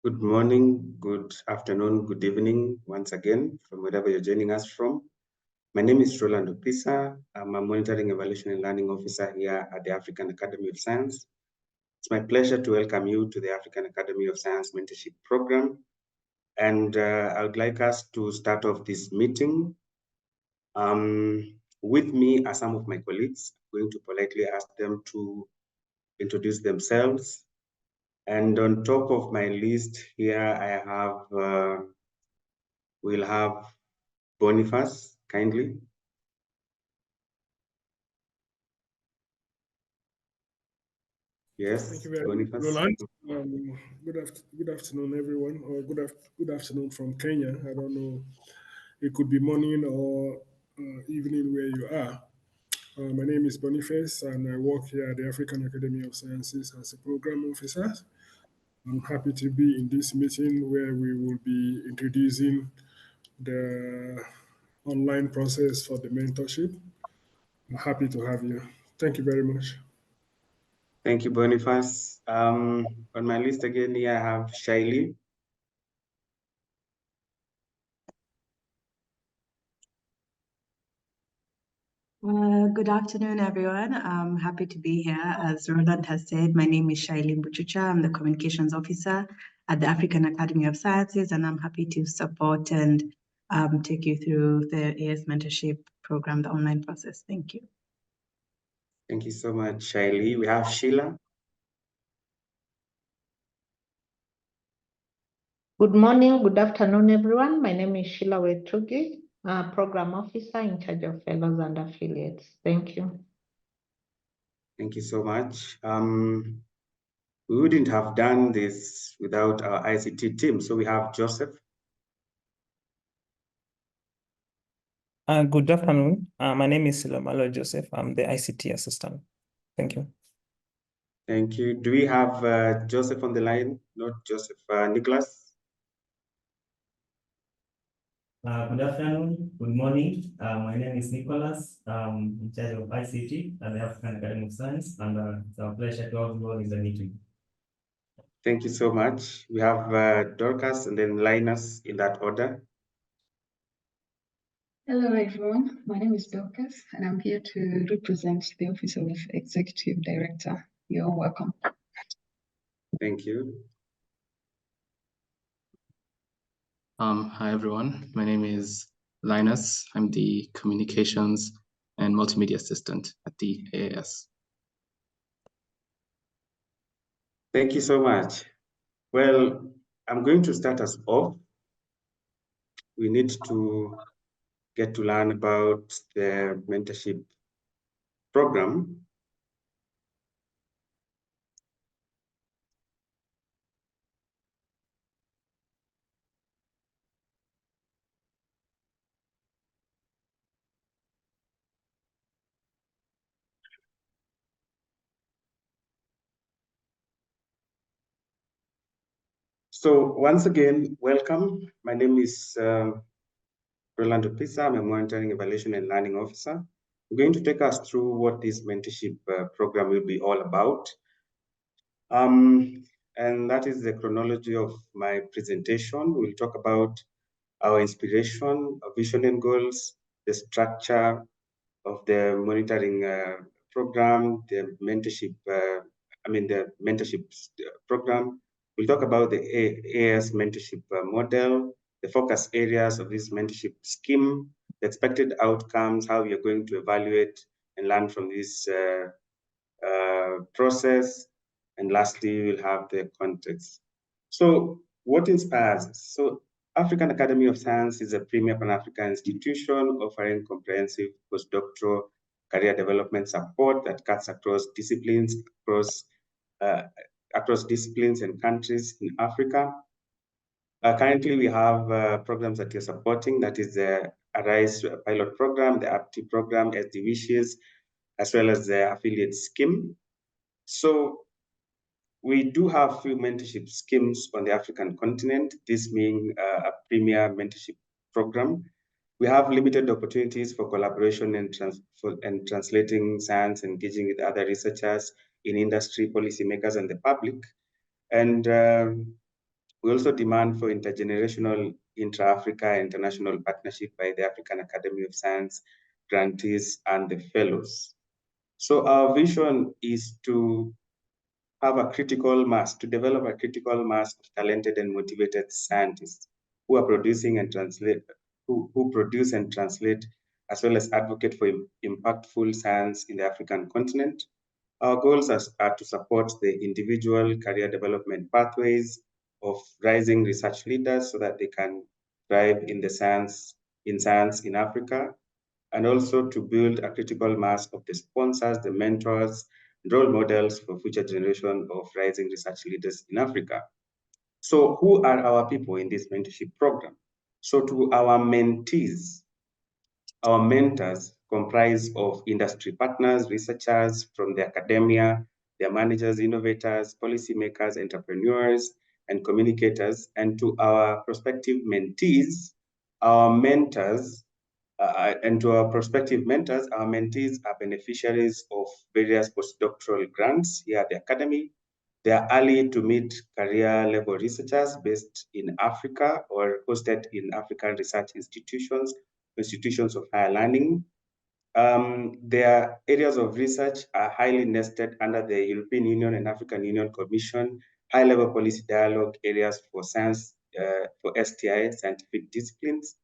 Good morning, good afternoon, good evening, once again, from wherever you're joining us from. My name is Roland Opisa. I'm a Monitoring, Evaluation and Learning Officer here at the African Academy of Science. It's my pleasure to welcome you to the African Academy of Science Mentorship Program. And I would like us to start off this meeting. With me are some of my colleagues. I'm going to politely ask them to introduce themselves. And on top of my list here, I have, we'll have Boniface, kindly. Yes, thank you very Boniface. much, Roland. Good afternoon, everyone, or good afternoon from Kenya. I don't know, it could be morning or evening where you are. My name is Boniface, and I work here at the African Academy of Sciences as a program officer. I'm happy to be in this meeting where we will be introducing the online process for the mentorship. I'm happy to have you. Thank you very much. Thank you, Boniface. On my list again here, I have Shaili. Good afternoon, everyone. I'm happy to be here. As Roland has said, my name is Shaili Mbuchucha. I'm the Communications Officer at the African Academy of Sciences, and I'm happy to support and take you through the AAS Mentorship Program, the online process. Thank you. Thank you so much, Shaili. We have Sheila. Good morning, good afternoon, everyone. My name is Sheila Wetugi, Program Officer in charge of fellows and affiliates. Thank you. Thank you so much. We wouldn't have done this without our ICT team. So we have Joseph. Good afternoon. My name is Silomalo Joseph. I'm the ICT assistant. Thank you. Thank you. Do we have Joseph on the line? Not Joseph, Nicholas? Good afternoon, good morning. My name is Nicholas. I'm in charge of ICT at the African Academy of Science, and it's a pleasure to have you all in the meeting. Thank you so much. We have Dorcas and then Linus in that order. Hello, everyone. My name is Dorcas, and I'm here to represent the Office of Executive Director. You're welcome. Thank you. Hi, everyone. My name is Linus. I'm the Communications and Multimedia Assistant at the AAS. Thank you so much. Well, I'm going to start us off. We need to get to learn about the mentorship program. So once again, welcome. My name is Roland Opisa. I'm a Monitoring, Evaluation and Learning Officer. I'm going to take us through what this mentorship program will be all about. And that is the chronology of my presentation. We'll talk about our inspiration, our vision and goals, the structure of the monitoring program, the mentorship, the mentorship program. We'll talk about the AAS mentorship model, the focus areas of this mentorship scheme, the expected outcomes, how we are going to evaluate and learn from this process. And lastly, we'll have the context. So what inspires? So African Academy of Science is a premier Pan-African institution offering comprehensive postdoctoral career development support that cuts across disciplines, across disciplines and countries in Africa. Currently, we have programs that you're supporting, that is the ARISE pilot program, the APTI program, SD Wishes, as well as the affiliate scheme. So we do have few mentorship schemes on the African continent, this being a premier mentorship program. We have limited opportunities for collaboration and translating science, engaging with other researchers in industry, policymakers, and the public. And We also demand for intergenerational, intra-Africa, international partnership by the African Academy of Science, grantees, and the fellows. So our vision is to have a critical mass, to develop a critical mass of talented and motivated scientists who are producing and translate, who produce and translate, as well as advocate for impactful science in the African continent. Our goals are to support the individual career development pathways of rising research leaders so that they can thrive in science in Africa, and also to build a critical mass of the sponsors, the mentors, role models for future generation of rising research leaders in Africa. So who are our people in this mentorship program? So to our mentees, our mentors comprise of industry partners, researchers from the academia, their managers, innovators, policymakers, entrepreneurs, and communicators. And to our prospective mentees, our mentors, and to our prospective mentors, our mentees are beneficiaries of various postdoctoral grants here at the Academy. They are early to mid career level researchers based in Africa or hosted in African research institutions of higher learning. Their areas of research are highly nested under the European Union and African Union Commission, high-level policy dialogue areas for science, for STI, scientific disciplines.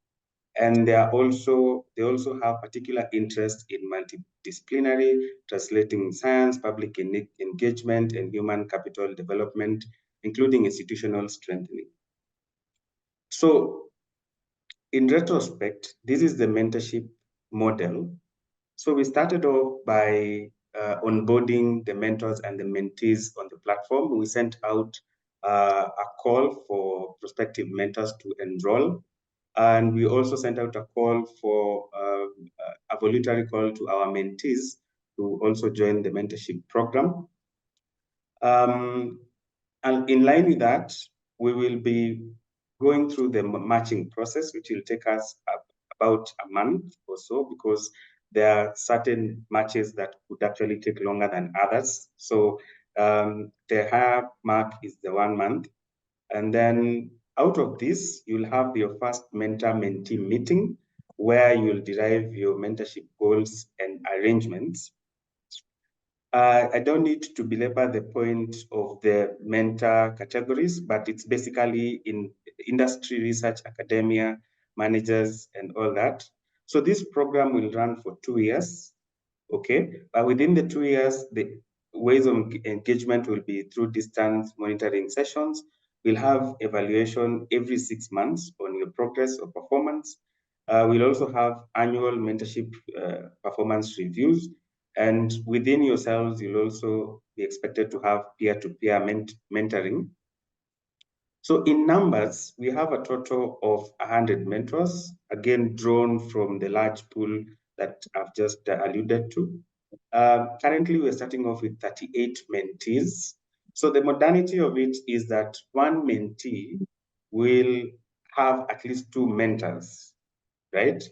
And they also have particular interest in multidisciplinary, translating science, public engagement, and human capital development, including institutional strengthening. So in retrospect, this is the mentorship model. So we started off by onboarding the mentors and the mentees on the platform. We sent out a call for prospective mentors to enroll. And we also sent out a call for a voluntary call to our mentees to also join the mentorship program. And in line with that, we will be going through the matching process, which will take us about a month or so, because there are certain matches that would actually take longer than others. So the higher mark is the 1 month. And then out of this, you'll have your first mentor-mentee meeting where you'll derive your mentorship goals and arrangements. I don't need to belabor the point of the mentor categories, but it's basically in industry, research, academia, managers, and all that. So this program will run for 2 years, okay? But within the 2 years, the ways of engagement will be through distance monitoring sessions. We'll have evaluation every 6 months on your progress or performance. We'll also have annual mentorship performance reviews. And within yourselves, you'll also be expected to have peer-to-peer mentoring. So in numbers, we have a total of 100 mentors, again, drawn from the large pool that I've just alluded to. Currently, we're starting off with 38 mentees. So the modality of it is that one mentee will have at least 2 mentors, right?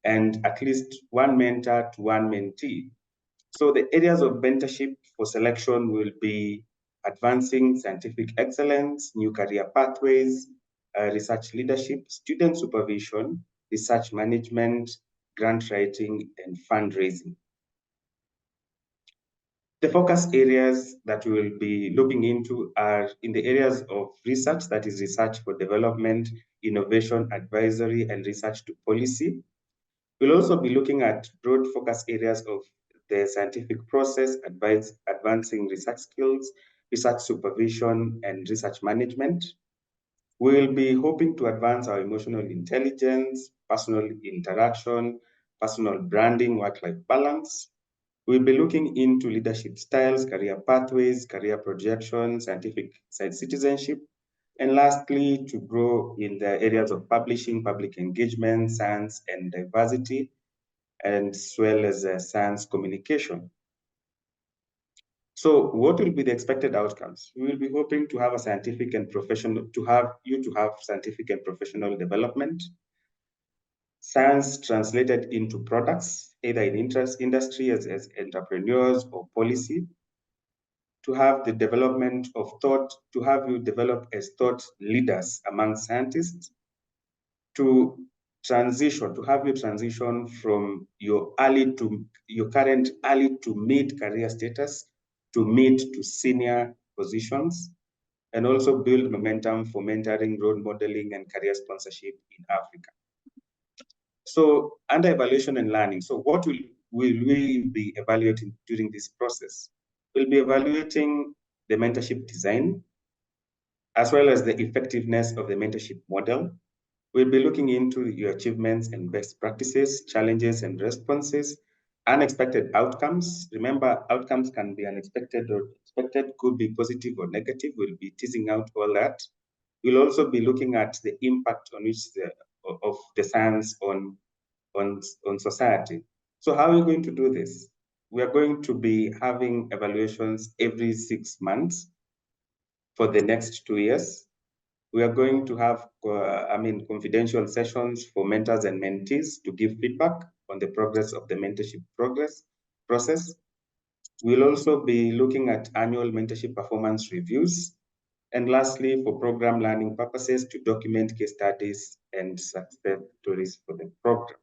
And at least 1 mentor to 1 mentee. So the areas of mentorship for selection will be advancing scientific excellence, new career pathways, research leadership, student supervision, research management, grant writing, and fundraising. The focus areas that we will be looking into are in the areas of research, that is research for development, innovation, advisory, and research to policy. We'll also be looking at broad focus areas of the scientific process, advancing research skills, research supervision, and research management. We'll be hoping to advance our emotional intelligence, personal interaction, personal branding, work-life balance. We'll be looking into leadership styles, career pathways, career projections, scientific citizenship, and lastly, to grow in the areas of publishing, public engagement, science and diversity, and as well as science communication. So what will be the expected outcomes? We will be hoping to have a scientific and professional, to have scientific and professional development, science translated into products, either in industry as entrepreneurs or policy, to have the development of thought, to have you develop as thought leaders among scientists, to have you transition from your current early to mid career status to mid to senior positions, and also build momentum for mentoring, role modeling, and career sponsorship in Africa. So under evaluation and learning, so what will we be evaluating during this process? We'll be evaluating the mentorship design, as well as the effectiveness of the mentorship model. We'll be looking into your achievements and best practices, challenges and responses, unexpected outcomes. Remember, outcomes can be unexpected or expected, could be positive or negative. We'll be teasing out all that. We'll also be looking at the impact on which of the science on society. So how are we going to do this? We are going to be having evaluations every 6 months for the next 2 years. We are going to have, confidential sessions for mentors and mentees to give feedback on the progress of the mentorship process. We'll also be looking at annual mentorship performance reviews. And lastly, for program learning purposes, to document case studies and success stories for the program.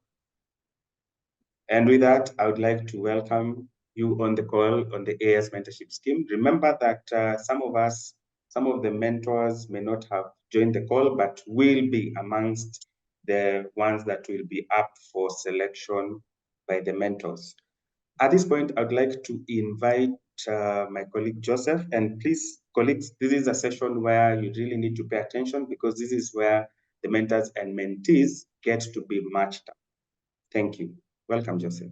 And with that, I would like to welcome you on the call on the AAS Mentorship Scheme. Remember that some of the mentors may not have joined the call, but will be amongst the ones that will be up for selection by the mentors. At this point, I'd like to invite my colleague Joseph, and please, colleagues, this is a session where you really need to pay attention, because this is where the mentors and mentees get to be matched up. Thank you. Welcome, Joseph.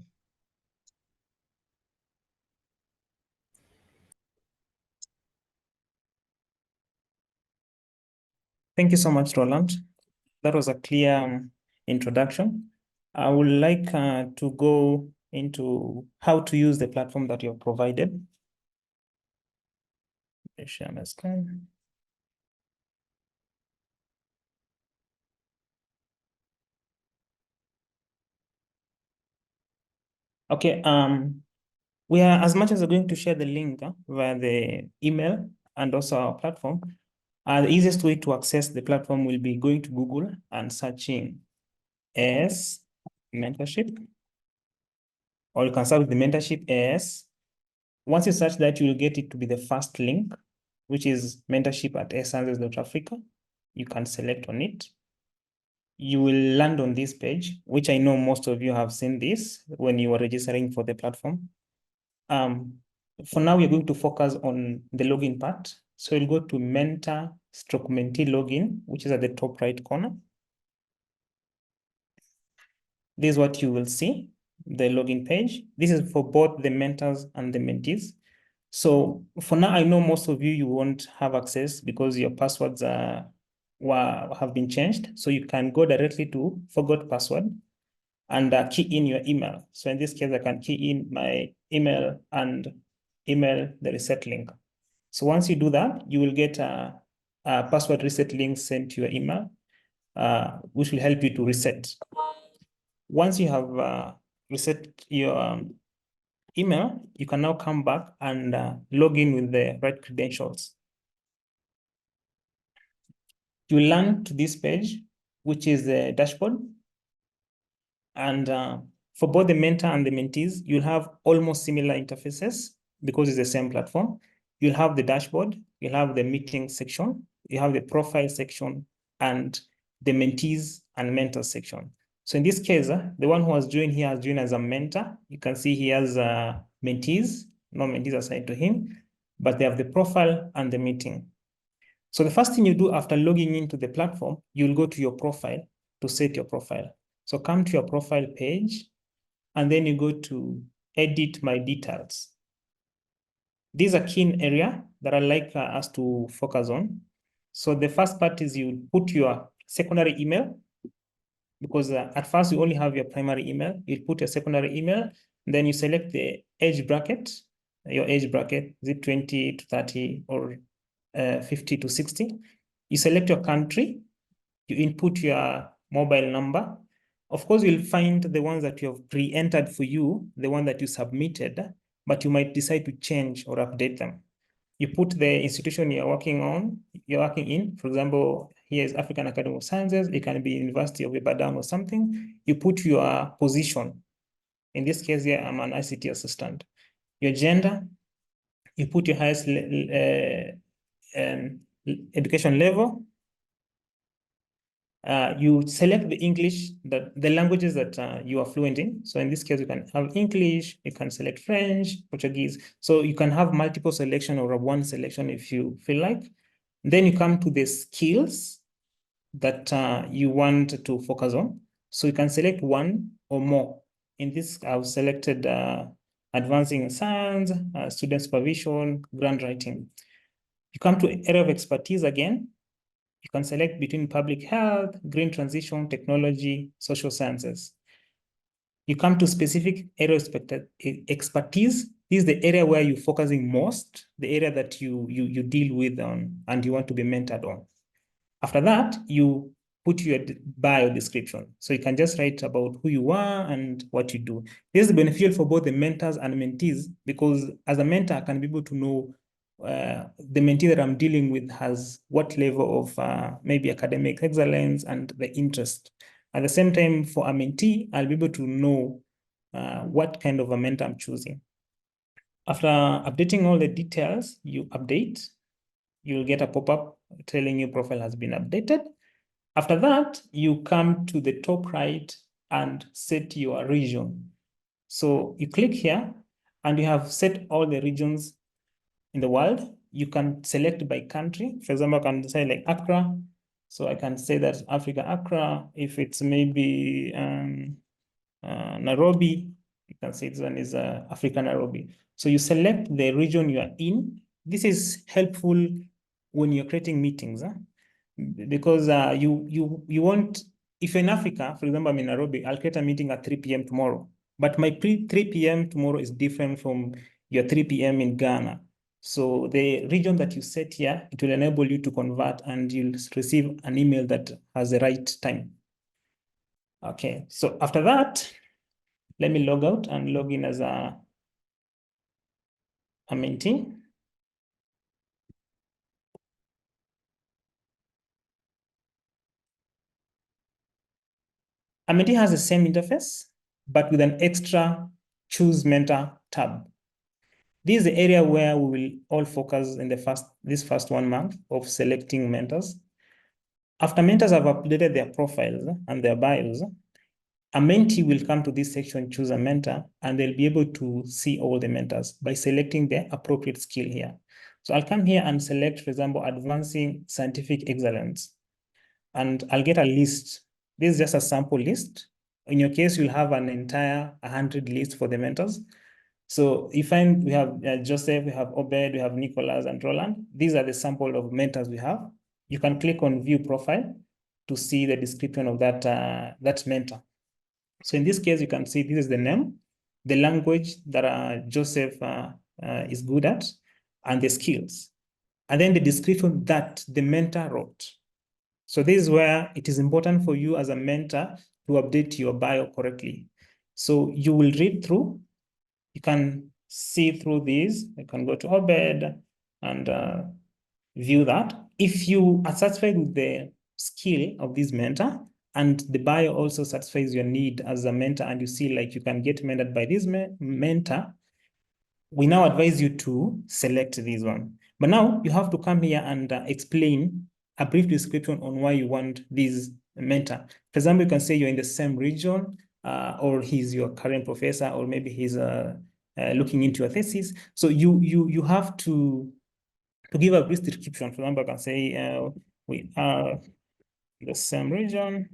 Thank you so much, Roland. That was a clear introduction. I would like to go into how to use the platform that you have provided. Let me share my screen. Okay, we are, as much as we're going to share the link via the email and also our platform, the easiest way to access the platform will be going to Google and searching AAS Mentorship, or you can start with the Mentorship AAS. Once you search that, you will get it to be the first link, which is mentorship@asanses.africa. You can select on it. You will land on this page, which I know most of you have seen this when you were registering for the platform. For now, we're going to focus on the login part. So you'll go to mentor/mentee login, which is at the top right corner. This is what you will see, the login page. This is for both the mentors and the mentees. So for now, I know most of you won't have access because your passwords have been changed. So you can go directly to forgot password and key in your email. So in this case, I can key in my email and email the reset link. So once you do that, you will get a password reset link sent to your email, which will help you to reset. Once you have reset your email, you can now come back and log in with the right credentials. You land to this page, which is the dashboard. And for both the mentor and the mentees, you'll have almost similar interfaces because it's the same platform. You'll have the dashboard, you'll have the meeting section, you have the profile section, and the mentees and mentors section. So in this case, the one who has joined here has joined as a mentor. You can see he has mentees, no mentees assigned to him, but they have the profile and the meeting. So the first thing you do after logging into the platform, you'll go to your profile to set your profile. So come to your profile page, and then you go to edit my details. This is a key area that I'd like us to focus on. So the first part is you put your secondary email, because at first you only have your primary email. You put your secondary email, then you select the age bracket, your age bracket, is it 20 to 30 or 50 to 60? You select your country, you input your mobile number. Of course, you'll find the ones that you have pre-entered for you, the one that you submitted, but you might decide to change or update them. You put the institution you're working in. For example, here is African Academy of Sciences. It can be University of Ibadan or something. You put your position. In this case here, I'm an ICT assistant. Your gender, you put your highest education level. You select the English, the languages that you are fluent in. So in this case, you can have English, you can select French, Portuguese. So you can have multiple selection or one selection if you feel like. Then you come to the skills that you want to focus on. So you can select one or more. In this, I've selected advancing in science, student supervision, grant writing. You come to area of expertise again. You can select between public health, green transition, technology, social sciences. You come to specific area of expertise. This is the area where you're focusing most, the area that you deal with and you want to be mentored on. After that, you put your bio description. So you can just write about who you are and what you do. This is beneficial for both the mentors and mentees, because as a mentor, I can be able to know the mentee that I'm dealing with has what level of maybe academic excellence and the interest. At the same time, for a mentee, I'll be able to know what kind of a mentor I'm choosing. After updating all the details, you update. You'll get a pop-up telling your profile has been updated. After that, you come to the top right and set your region. So you click here and you have set all the regions in the world. You can select by country. For example, I can say like Accra. So I can say that Africa, Accra. If it's maybe Nairobi, you can say this one is Africa, Nairobi. So you select the region you are in. This is helpful when you're creating meetings, because you want, if you're in Africa, for example, I'm in Nairobi, I'll create a meeting at 3 p.m. tomorrow. But my 3 p.m. tomorrow is different from your 3 p.m. in Ghana. So the region that you set here, it will enable you to convert and you'll receive an email that has the right time. Okay, so after that, let me log out and log in as a mentee. A mentee has the same interface, but with an extra Choose Mentor tab. This is the area where we will all focus in this first 1 month of selecting mentors. After mentors have updated their profiles and their bios, a mentee will come to this section, Choose a Mentor, and they'll be able to see all the mentors by selecting the appropriate skill here. So I'll come here and select, for example, Advancing Scientific Excellence, and I'll get a list. This is just a sample list. In your case, you'll have an entire 100 list for the mentors. So you find we have Joseph, we have Obed, we have Nicholas and Roland. These are the sample of mentors we have. You can click on View Profile to see the description of that mentor. So in this case, you can see this is the name, the language that Joseph is good at, and the skills. And then the description that the mentor wrote. So this is where it is important for you as a mentor to update your bio correctly. So you will read through, you can see through these. You can go to Obed and view that. If you are satisfied with the skill of this mentor and the bio also satisfies your need as a mentor and you see like you can get mentored by this mentor, we now advise you to select this one. But now you have to come here and explain a brief description on why you want this mentor. For example, you can say you're in the same region, or he's your current professor, or maybe he's looking into your thesis. So you have to give a brief description. For example, I can say we are in the same region,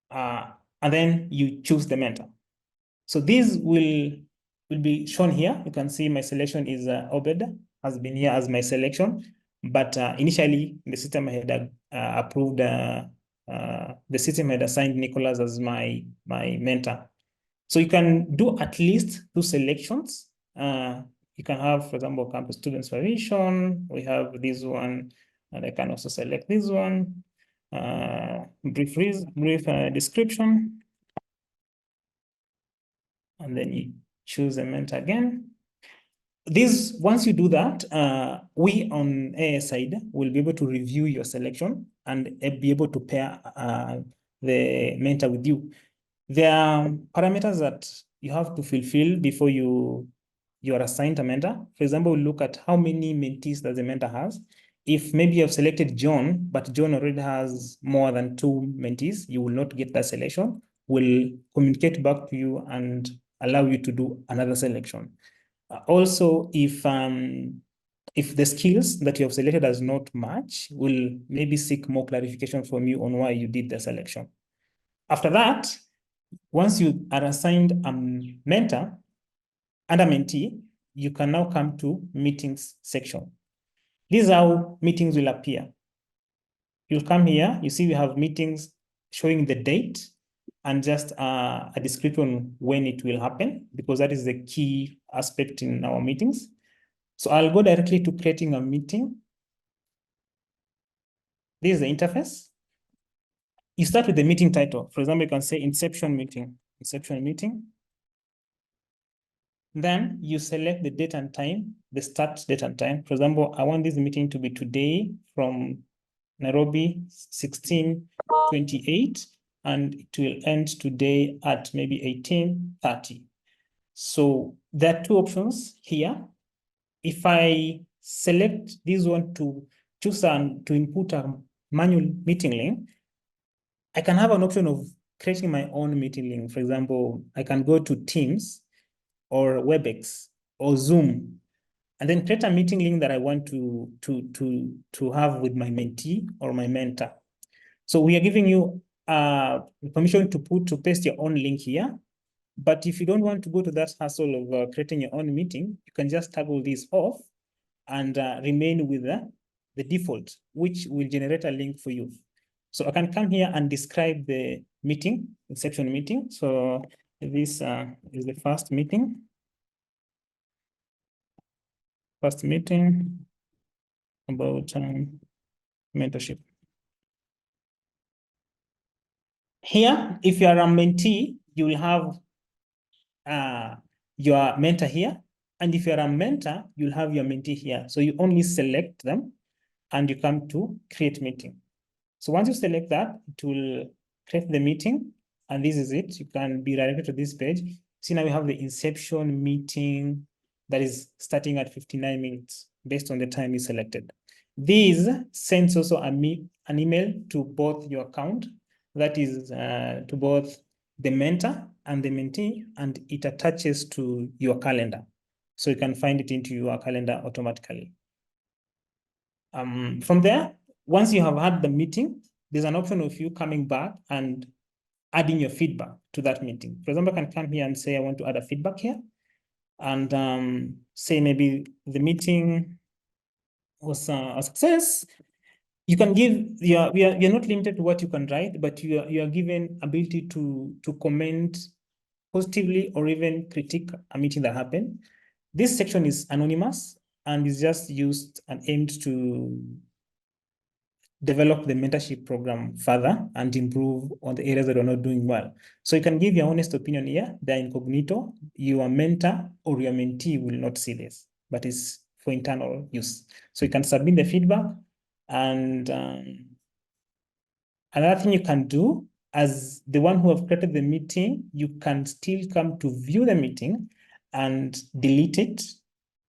and then you choose the mentor. So this will be shown here. You can see my selection is Obed, has been here as my selection. But initially, the system had approved, the system had assigned Nicholas as my mentor. So you can do at least 2 selections. You can have, for example, campus student supervision. We have this one, and I can also select this one. Brief description. And then you choose a mentor again. once you do that, we on AAS side will be able to review your selection and be able to pair the mentor with you. There are parameters that you have to fulfill before you are assigned a mentor. For example, we'll look at how many mentees does the mentor has. If maybe you have selected John, but John already has more than 2 mentees, you will not get that selection. We'll communicate back to you and allow you to do another selection. Also, if the skills that you have selected does not match, we'll maybe seek more clarification from you on why you did the selection. After that, once you are assigned a mentor and a mentee, you can now come to meetings section. This is how meetings will appear. You'll come here, you see we have meetings showing the date and just a description when it will happen, because that is the key aspect in our meetings. So I'll go directly to creating a meeting. This is the interface. You start with the meeting title. For example, you can say Inception Meeting. Inception Meeting. Then you select the date and time, the start date and time. For example, I want this meeting to be today from Nairobi 16:28, and it will end today at maybe 18:30. So there are 2 options here. If I select this one to choose to input a manual meeting link, I can have an option of creating my own meeting link. For example, I can go to Teams or WebEx or Zoom, and then create a meeting link that I want to have with my mentee or my mentor. So we are giving you permission to paste your own link here. But if you don't want to go to that hassle of creating your own meeting, you can just toggle this off and remain with the default, which will generate a link for you. So I can come here and describe the meeting, Inception Meeting. So this is the first meeting. First meeting about mentorship. Here, if you are a mentee, you will have your mentor here. And if you're a mentor, you'll have your mentee here. So you only select them and you come to create meeting. So once you select that, it will create the meeting. And this is it. You can be directed to this page. See, now we have the Inception Meeting that is starting at 59 minutes based on the time you selected. This sends also an email to both your account, that is to both the mentor and the mentee, and it attaches to your calendar. So you can find it into your calendar automatically. From there, once you have had the meeting, there's an option of you coming back and adding your feedback to that meeting. For example, I can come here and say, I want to add a feedback here, and say maybe the meeting was a success. You can give, you're not limited to what you can write, but you are given ability to comment positively or even critique a meeting that happened. This section is anonymous and is just used and aimed to develop the mentorship program further and improve on the areas that are not doing well. So you can give your honest opinion here. They're incognito. Your mentor or your mentee will not see this, but it's for internal use. So you can submit the feedback. And another thing you can do, as the one who have created the meeting, you can still come to view the meeting and delete it.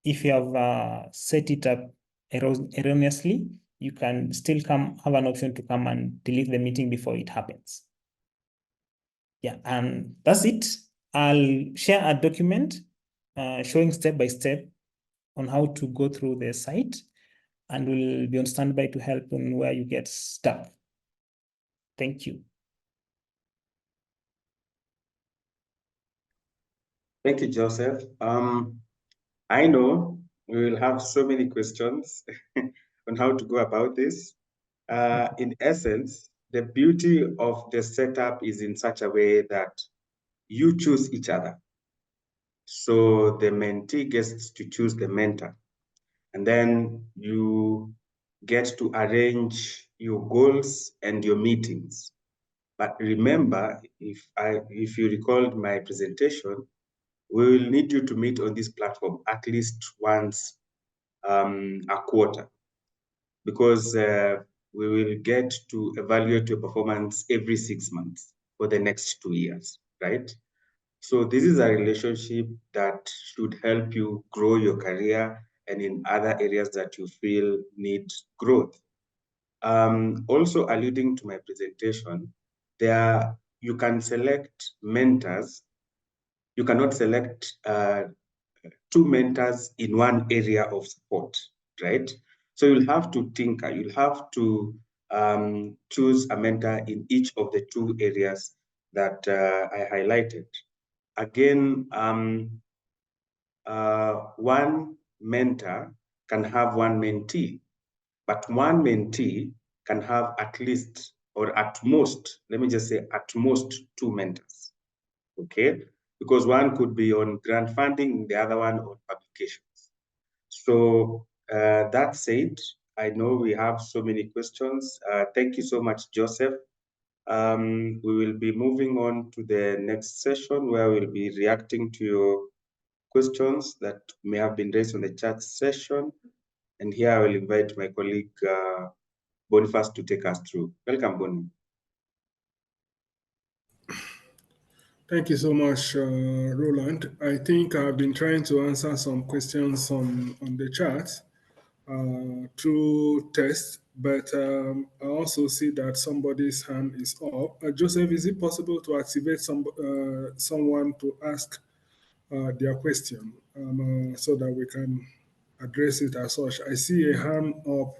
If you have set it up erroneously, you can still have an option to come and delete the meeting before it happens. Yeah, and that's it. I'll share a document showing step by step on how to go through the site, and we'll be on standby to help on where you get stuck. Thank you. Thank you, Joseph. I know we will have so many questions on how to go about this. In essence, the beauty of the setup is in such a way that you choose each other. So the mentee gets to choose the mentor, and then you get to arrange your goals and your meetings. But remember, if you recalled my presentation, we will need you to meet on this platform at least once a quarter, because we will get to evaluate your performance every 6 months for the next 2 years, right? So this is a relationship that should help you grow your career and in other areas that you feel need growth. Also alluding to my presentation, you can select mentors. You cannot select 2 mentors in one area of support, right? So you'll have to tinker, you'll have to choose a mentor in each of the 2 areas that I highlighted. Again, one mentor can have one mentee, but one mentee can have at least, or at most, let me just say at most 2 mentors, okay? Because one could be on grant funding, the other one on publications. So that said, I know we have so many questions. Thank you so much, Joseph. We will be moving on to the next session where we'll be reacting to your questions that may have been raised on the chat session. And here I will invite my colleague Boniface to take us through. Welcome, Bonnie. Thank you so much, Roland. I think I've been trying to answer some questions on the chat through text, but I also see that somebody's hand is up. Joseph, is it possible to activate someone to ask their question so that we can address it as such? I see a hand up.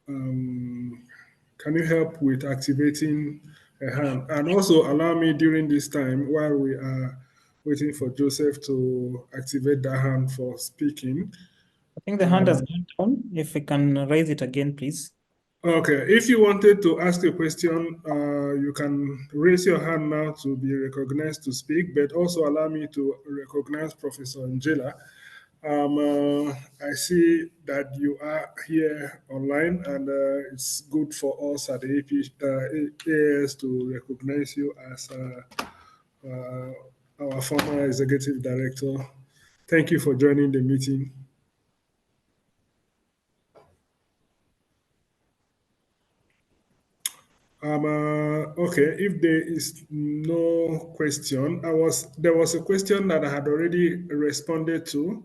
Can you help with activating a hand? And also allow me during this time while we are waiting for Joseph to activate that hand for speaking. I think the hand has gone down. If we can raise it again, please. Okay, if you wanted to ask a question, you can raise your hand now to be recognized to speak, but also allow me to recognize Professor Angela. I see that you are here online, and it's good for us at the AAS to recognize you as our former executive director. Thank you for joining the meeting. Okay, if there is no question, there was a question that I had already responded to.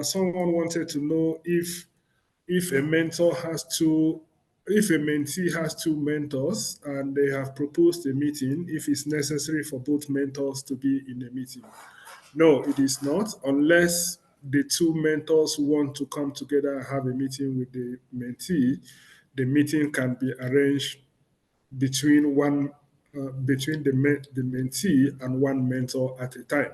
Someone wanted to know if a mentee has 2 mentors and they have proposed a meeting, if it's necessary for both mentors to be in a meeting. No, it is not, unless the 2 mentors want to come together and have a meeting with the mentee. The meeting can be arranged between the mentee and one mentor at a time.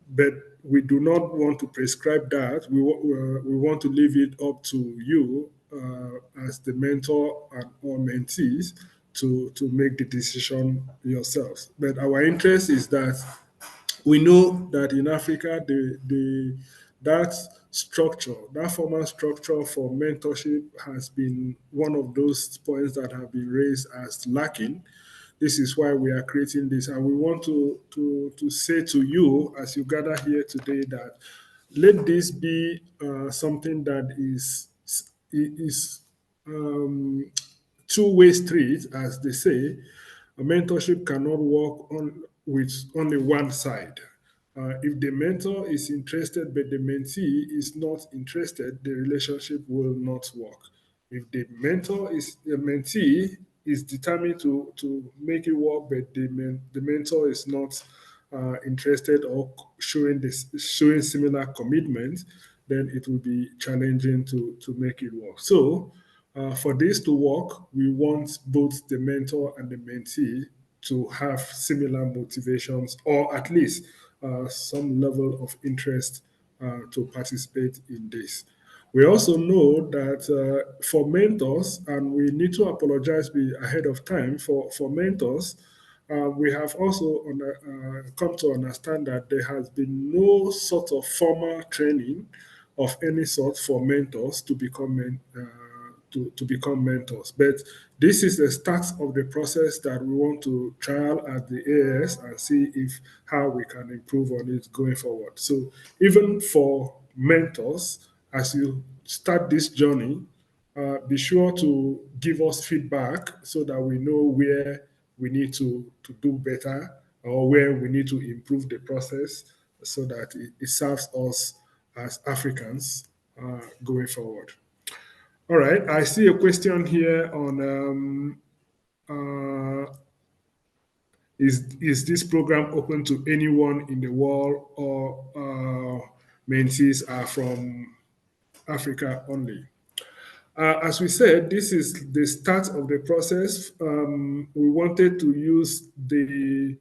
But we do not want to prescribe that. We want to leave it up to you as the mentor and or mentees to make the decision yourselves. But our interest is that we know that in Africa, that structure, that formal structure for mentorship has been one of those points that have been raised as lacking. This is why we are creating this. And we want to say to you, as you gather here today, that let this be something that is two-way street, as they say. A mentorship cannot work with only one side. If the mentor is interested but the mentee is not interested, the relationship will not work. If the mentee is determined to make it work, but the mentor is not interested or showing similar commitment, then it will be challenging to make it work. So for this to work, we want both the mentor and the mentee to have similar motivations, or at least some level of interest to participate in this. We also know that for mentors, and we need to apologize ahead of time for mentors, we have also come to understand that there has been no sort of formal training of any sort for mentors to become to become mentors. But this is the start of the process that we want to trial at the AAS and see if how we can improve on it going forward. So even for mentors, as you start this journey, be sure to give us feedback so that we know where we need to do better or where we need to improve the process so that it serves us as Africans going forward. All right, I see a question here on is this program open to anyone in the world, or mentees are from Africa only? As we said, this is the start of the process. We wanted to use the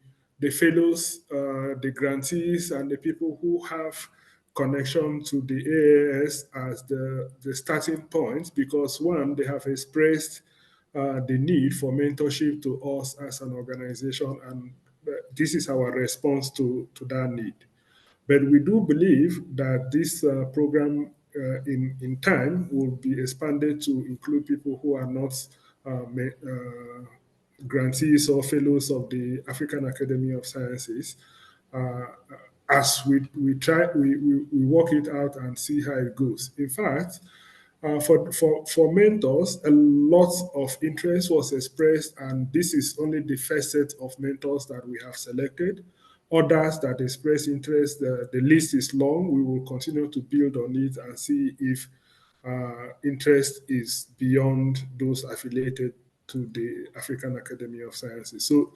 fellows, the grantees, and the people who have connection to the AAS as the starting point, because one, they have expressed the need for mentorship to us as an organization, and this is our response to that need. But we do believe that this program in time will be expanded to include people who are not grantees or fellows of the African Academy of Sciences. As we work it out and see how it goes. In fact, for mentors, a lot of interest was expressed, and this is only the first set of mentors that we have selected. Others that express interest, the list is long. We will continue to build on it and see if interest is beyond those affiliated to the African Academy of Sciences. So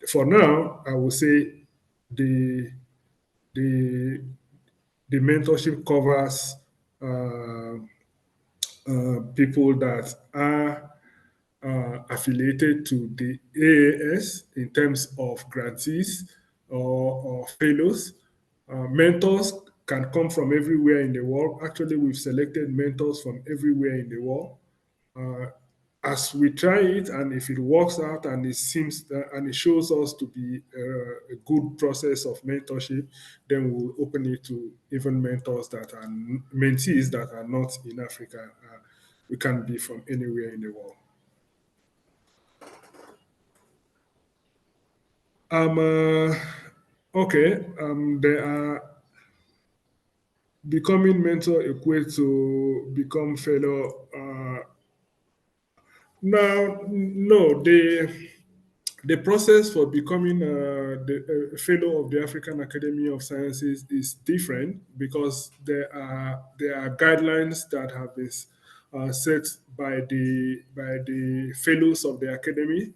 for now, I would say the mentorship covers people that are affiliated to the AAS in terms of grantees or fellows. Mentors can come from everywhere in the world. Actually, we've selected mentors from everywhere in the world. As we try it, and if it works out and it seems and it shows us to be a good process of mentorship, then we'll open it to even mentors that are mentees that are not in Africa. We can be from anywhere in the world. Okay. There are becoming mentor equate to become fellow. Now, no, the process for becoming the fellow of the African Academy of Sciences is different because there are guidelines that have been set by the fellows of the academy.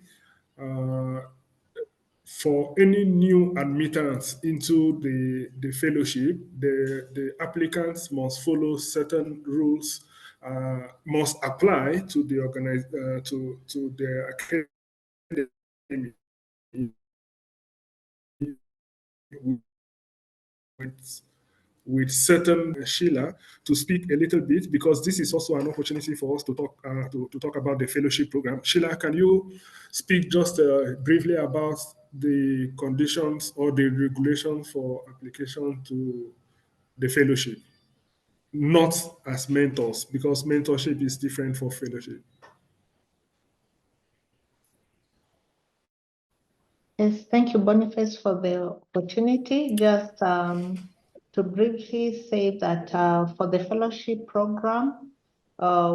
For any new admittance into the fellowship, the applicants must follow certain rules, must apply to the to the academy with certain Sheila to speak a little bit, because this is also an opportunity for us to talk to talk about the fellowship program. Sheila, can you speak just briefly about the conditions or the regulations for application to the fellowship? Not as mentors, because mentorship is different for fellowship. Yes, thank you, Boniface, for the opportunity. Just to briefly say that for the fellowship program,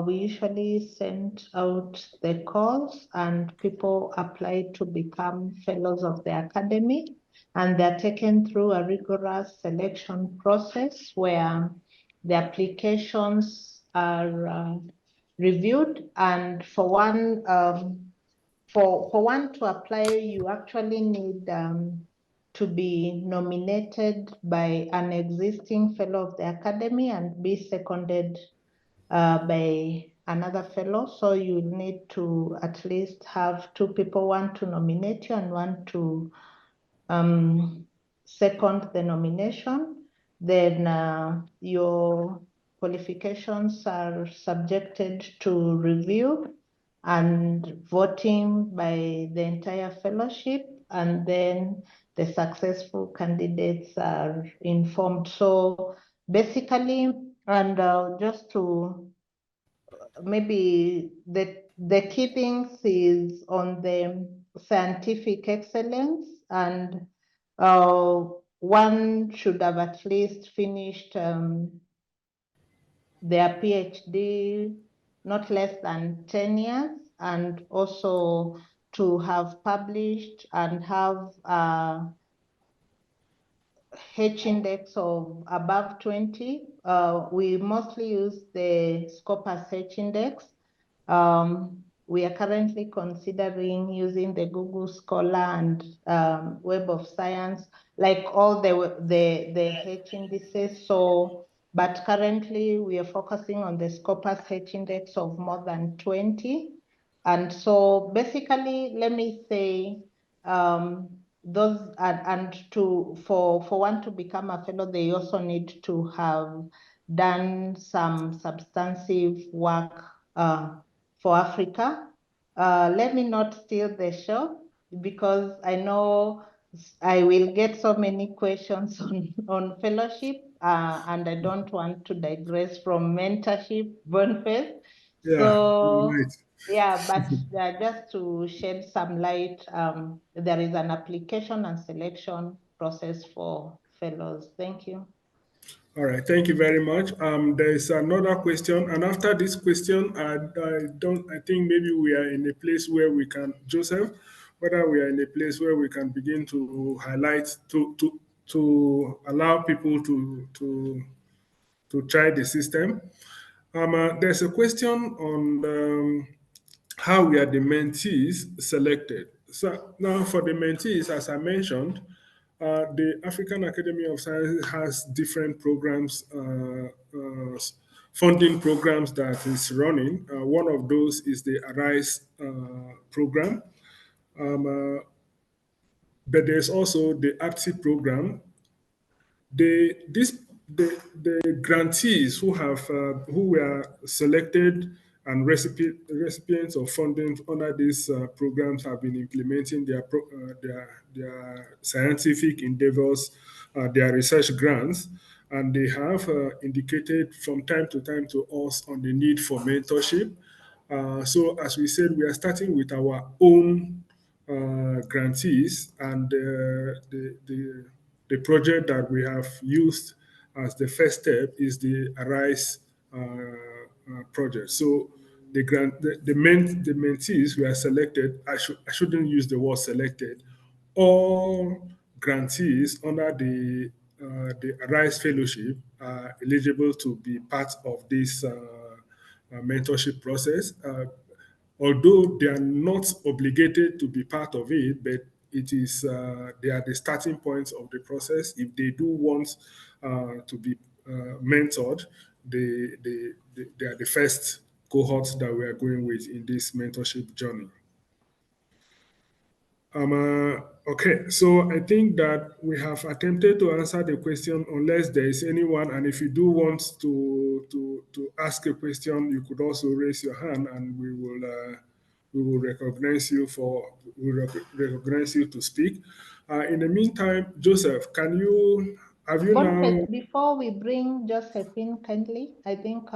we usually send out the calls and people apply to become fellows of the academy, and they're taken through a rigorous selection process where the applications are reviewed, and for one for one to apply, you actually need to be nominated by an existing fellow of the academy and be seconded by another fellow. So you need to at least have two people, one to nominate you and one to second the nomination. Then your qualifications are subjected to review and voting by the entire fellowship, and then the successful candidates are informed. So basically, and just to maybe the key things is on the scientific excellence, and one should have at least finished their PhD not less than 10 years, and also to have published and have H index of above 20. We mostly use the Scopus H index. We are currently considering using the Google Scholar and Web of Science, like all the H indices. So, but currently we are focusing on the Scopus H index of more than 20. And so basically, let me say, those and for one to become a fellow, they also need to have done some substantive work for Africa. Let me not steal the show, because I know I will get so many questions on fellowship, and I don't want to digress from mentorship, Boniface. Yeah, So right. yeah, but just to shed some light, there is an application and selection process for fellows. Thank you. All right, thank you very much. There is another question, and after this question, I think maybe we are in a place where we can, Joseph, whether we are in a place where we can begin to highlight to allow people to try the system. There's a question on how we are the mentees selected. So now for the mentees, as I mentioned, the African Academy of Sciences has different programs, funding programs that is running. One of those is the AAS program. But there's also the APTI program. The grantees who were selected and recipients of funding under these programs have been implementing their scientific endeavors, their research grants, and they have indicated from time to time to us on the need for mentorship. So as we said, we are starting with our own grantees, and the project that we have used as the first step is the ARISE project. So the mentees were selected. I shouldn't use the word selected. All grantees under the ARISE fellowship are eligible to be part of this mentorship process. Although they are not obligated to be part of it, but it is they are the starting points of the process. If they do want to be mentored, they are the first cohort that we are going with in this mentorship journey. Okay, so I think that we have attempted to answer the question, unless there is anyone, and if you do want to ask a question, you could also raise your hand, and we will recognize you recognize you to speak. In the meantime, Joseph, have you now? Before we bring Josephine kindly, I think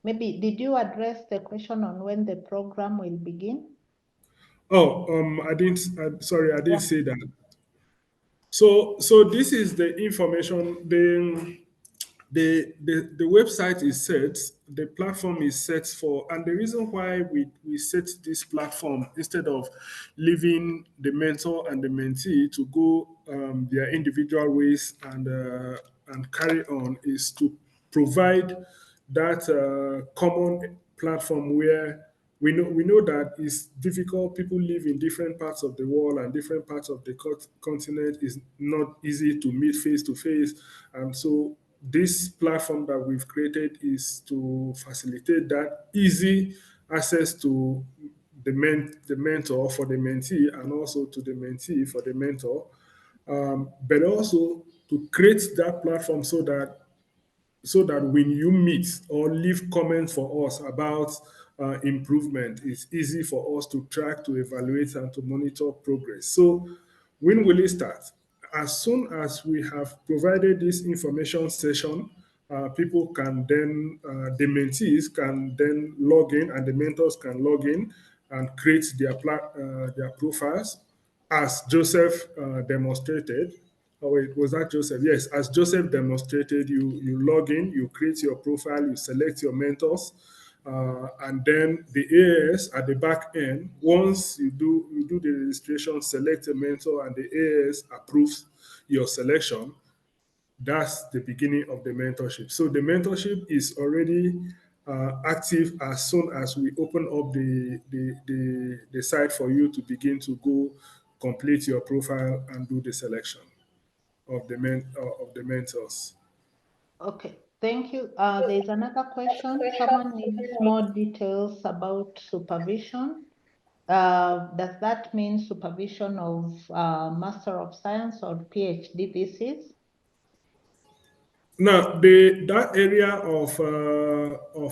maybe did you address the question on when the program will begin? Oh, I didn't. Sorry, I didn't say that. So this is the information. The website is set, the platform is set for, and the reason why we set this platform instead of leaving the mentor and the mentee to go their individual ways and carry on is to provide that common platform where we know that it's difficult. People live in different parts of the world and different parts of the continent. Is not easy to meet face to face, and so this platform that we've created is to facilitate that easy access to the mentor for the mentee, and also to the mentee for the mentor, but also to create that platform so that when you meet or leave comments for us about improvement, it's easy for us to track, to evaluate, and to monitor progress. So when will it start? As soon as we have provided this information session people can then, the mentees can then log in, and the mentors can log in and create their profiles, as Joseph demonstrated. Oh wait, was that Joseph? Yes, as Joseph demonstrated, you log in, you create your profile, you select your mentors, and then the AAS at the back end, once you do the registration, select a mentor, and the AAS approves your selection, that's the beginning of the mentorship. So the mentorship is already active as soon as we open up the site for you to begin to go complete your profile and do the selection of the mentors. Okay, thank you. There's another question. Someone needs more details about supervision. Does that mean supervision of Master of Science or PhD thesis? Now, that area of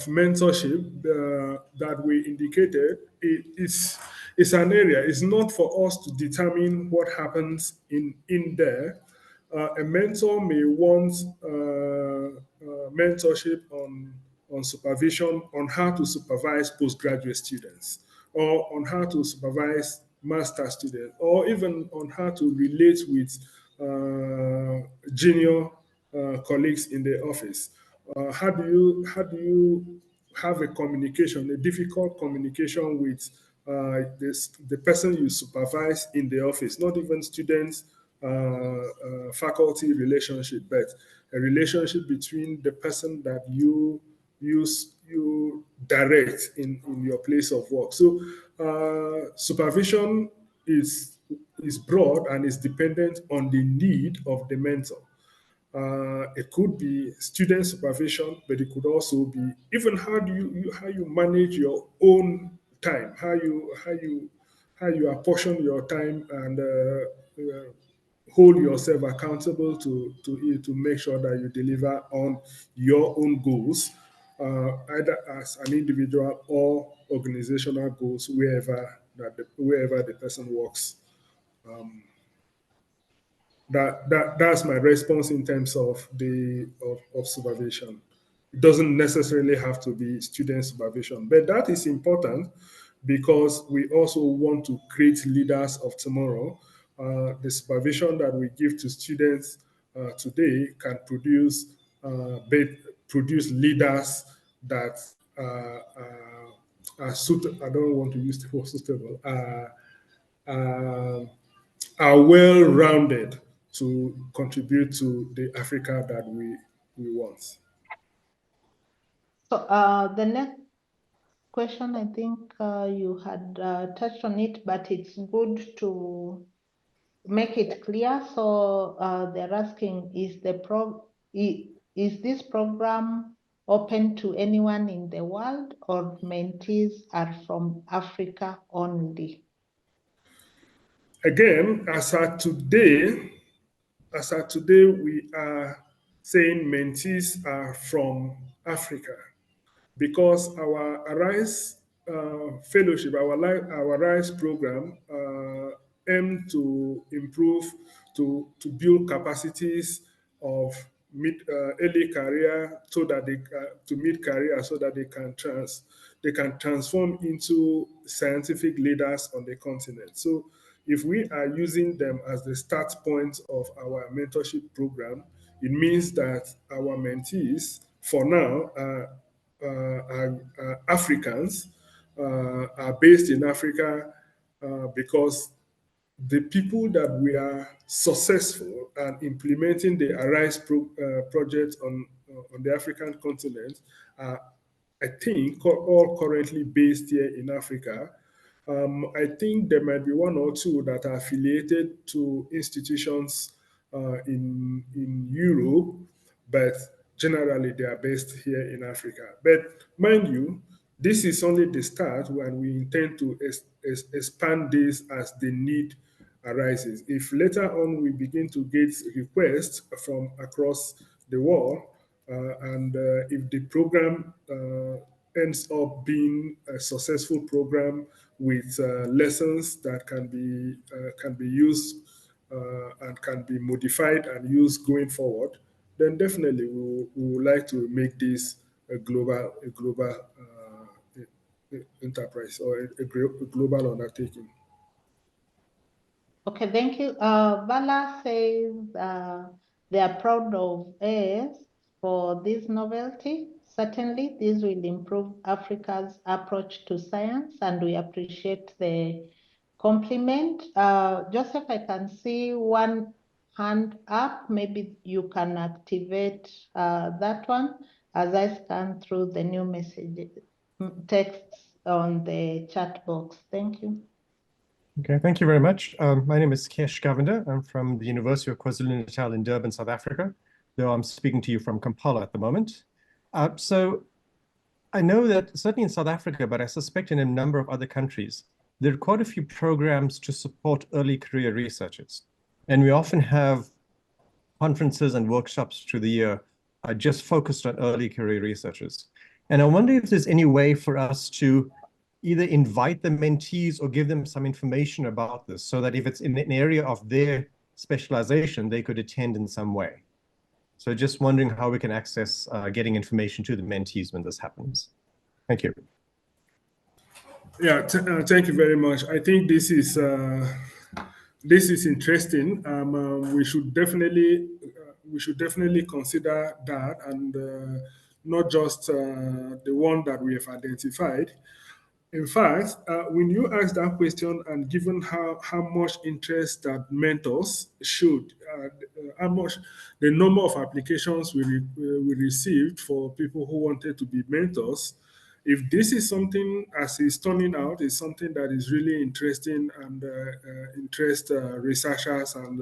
mentorship that we indicated is an area. It's not for us to determine what happens in there. A mentor may want mentorship on supervision on how to supervise postgraduate students, or on how to supervise master students, or even on how to relate with junior colleagues in the office. How do you have a communication, a difficult communication with the person you supervise in the office, not even students, faculty relationship, but a relationship between the person that you direct in your place of work. So supervision is broad and is dependent on the need of the mentor. It could be student supervision, but it could also be even how you manage your own time, how you apportion your time, and hold yourself accountable to make sure that you deliver on your own goals, either as an individual or organizational goals, wherever the person works. That's my response in terms of of supervision. It doesn't necessarily have to be student supervision, but that is important because we also want to create leaders of tomorrow. The supervision that we give to students today can produce leaders that are suitable. I don't want to use the word suitable. Uh, are well-rounded to contribute to the Africa that we want. So the next question, I think you had touched on it, but it's good to make it clear. So they're asking, is this program open to anyone in the world, or mentees are from Africa only? Again, as at today, we are saying mentees are from Africa, because our ARISE fellowship, our RISE program, aim to improve, to build capacities of early career, so that to mid career, so that they can transform into scientific leaders on the continent. So if we are using them as the start point of our mentorship program, it means that our mentees for now are Africans, are based in Africa, because the people that we are successful at implementing the ARISE project on the African continent are, I think, all currently based here in Africa. I think there might be one or two that are affiliated to institutions in Europe, but generally they are based here in Africa. But mind you, this is only the start, when we intend to expand this as the need arises. If later on we begin to get requests from across the world, and if the program ends up being a successful program with lessons that can be used and can be modified and used going forward, then definitely we would like to make this a global enterprise or a global undertaking. Okay, thank you. Vala says they are proud of AAS for this novelty. Certainly, this will improve Africa's approach to science, and we appreciate the compliment. Joseph, I can see one hand up. Maybe you can activate that one as I scan through the new messages, texts on the chat box. Thank you. Okay, thank you very much. My name is Kesh Govender. I'm from the University of KwaZulu-Natal in Durban, South Africa, though I'm speaking to you from Kampala at the moment. So I know that certainly in South Africa, but I suspect in a number of other countries, there are quite a few programs to support early career researchers. And we often have conferences and workshops through the year just focused on early career researchers. And I wonder if there's any way for us to either invite the mentees or give them some information about this so that if it's in an area of their specialization, they could attend in some way. So just wondering how we can access getting information to the mentees when this happens. Thank you. Yeah, thank you very much. I think this is interesting. We should definitely consider that, and not just the one that we have identified. In fact, when you ask that question, and given how much interest that mentors should, how much the number of applications we received for people who wanted to be mentors, if this is something, as it's turning out, is something that is really interesting and interest researchers and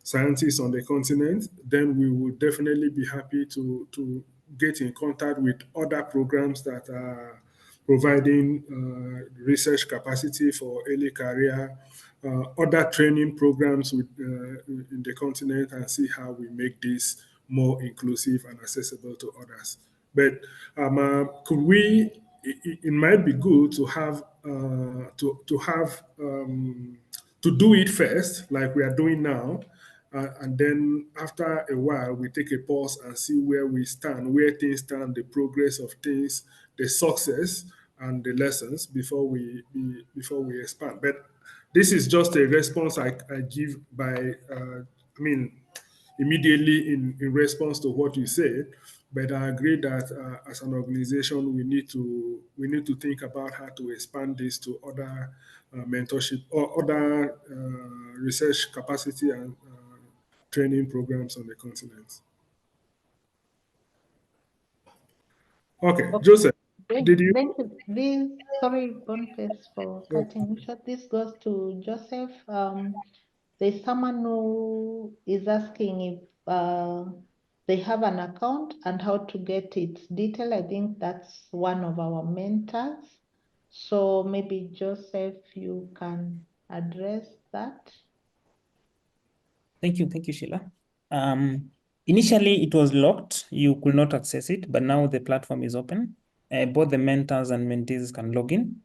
scientists on the continent, then we would definitely be happy to get in contact with other programs that are providing research capacity for early career, other training programs in the continent, and see how we make this more inclusive and accessible to others. But could we? It might be good to have to do it first, like we are doing now, and then after a while we take a pause and see where we stand, where things stand, the progress of things, the success and the lessons before we expand. But this is just a response I give by immediately in response to what you said. But I agree that as an organization, we need to think about how to expand this to other mentorship or other research capacity and training programs on the continent. Okay, Joseph, did you? Sorry, Boniface, for cutting you short. This goes to Joseph. There's someone who is asking if they have an account and how to get its detail. I think that's one of our mentors. So maybe Joseph, you can address that. Thank you, Sheila. Initially, it was locked. You could not access it, but now the platform is open. Both the mentors and mentees can log in.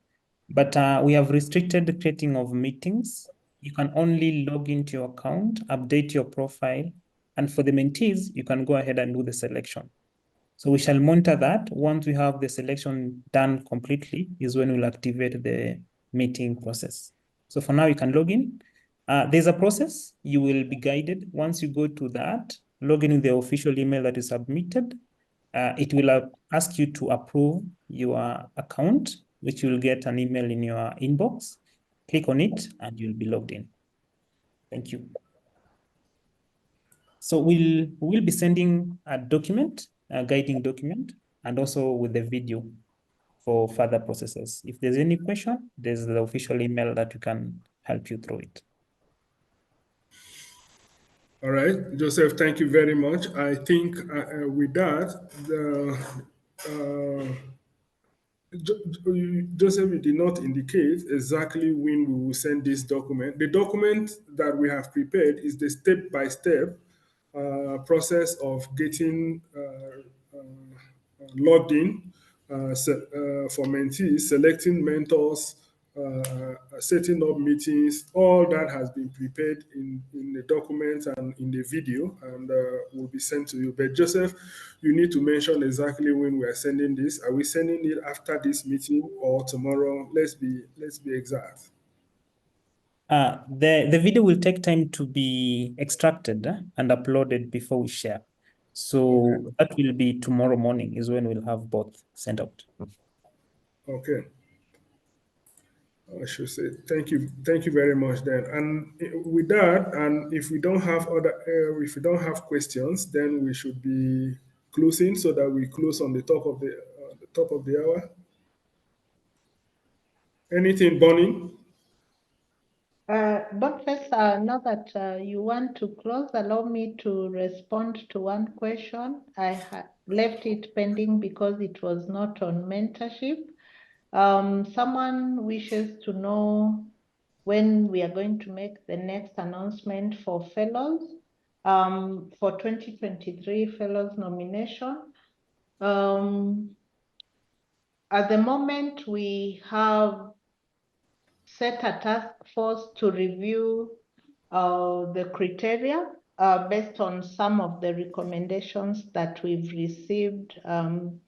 But we have restricted the creating of meetings. You can only log into your account, update your profile, and for the mentees, you can go ahead and do the selection. So we shall monitor that. Once we have the selection done completely is when we'll activate the meeting process. So for now, you can log in. There's a process. You will be guided. Once you go to that, log in with the official email that is submitted. It will ask you to approve your account, which you'll get an email in your inbox. Click on it and you'll be logged in. Thank you. So we'll be sending a document, a guiding document, and also with the video for further processes. If there's any question, there's the official email that you can help you through it. All right, Joseph, thank you very much. I think with that, Joseph, you did not indicate exactly when we will send this document. The document that we have prepared is the step-by-step process of getting logged in for mentees, selecting mentors, setting up meetings, all that has been prepared in the document and in the video, and will be sent to you. But Joseph, you need to mention exactly when we are sending this. Are we sending it after this meeting or tomorrow? Let's be exact. The video will take time to be extracted and uploaded before we share. So that will be tomorrow morning is when we'll have both sent out. Okay. I should say thank you very much then. And with that, and if we don't have questions, then we should be closing so that we close on the top of the hour. Anything burning? Boniface, now that you want to close, allow me to respond to one question. I left it pending because it was not on mentorship. Someone wishes to know when we are going to make the next announcement for fellows, for 2023 fellows nomination. At the moment, we have set a task force to review the criteria based on some of the recommendations that we've received. And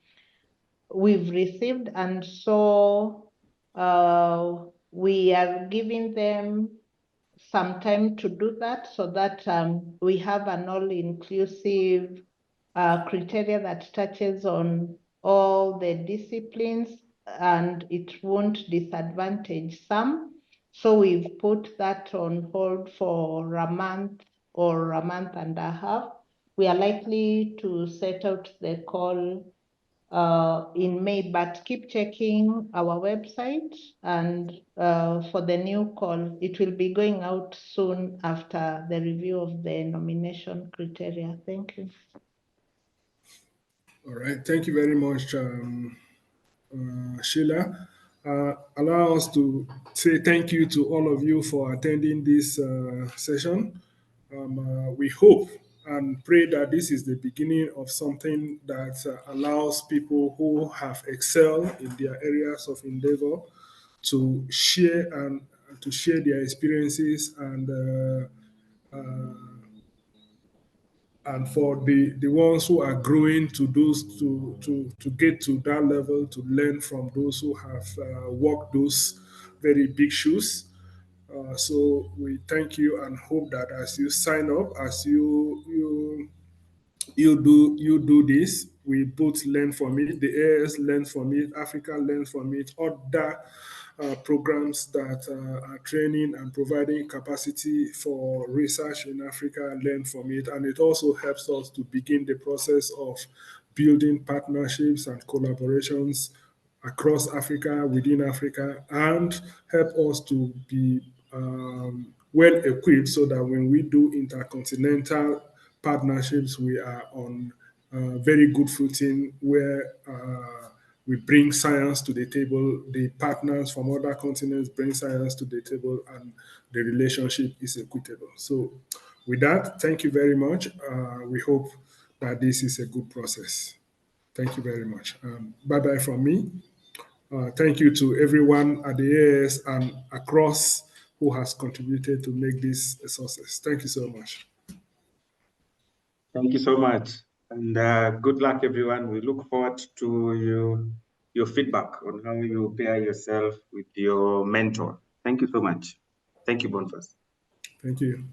so we are giving them some time to do that so that we have an all-inclusive criteria that touches on all the disciplines and it won't disadvantage some. So we've put that on hold for a month or a month and a half. We are likely to set out the call in May, but keep checking our website and for the new call, it will be going out soon after the review of the nomination criteria. Thank you. All right, thank you very much, Sheila. Allow us to say thank you to all of you for attending this session. We hope and pray that this is the beginning of something that allows people who have excelled in their areas of endeavor to share their experiences and for the ones who are growing to get to that level, to learn from those who have walked those very big shoes. So we thank you and hope that as you sign up, as you do this, we both learn from it. The AAS learns from it. Africa learns from it. Other programs that are training and providing capacity for research in Africa learn from it. And it also helps us to begin the process of building partnerships and collaborations across Africa, within Africa, and help us to be well equipped so that when we do intercontinental partnerships, we are on very good footing where we bring science to the table, the partners from other continents bring science to the table, and the relationship is equitable. So with that, thank you very much. We hope that this is a good process. Thank you very much. Bye-bye from me. Thank you to everyone at the AAS and across who has contributed to make this a success. Thank you so much. Thank you so much. And good luck, everyone. We look forward to your feedback on how you pair yourself with your mentor. Thank you so much. Thank you, Boniface. Thank you.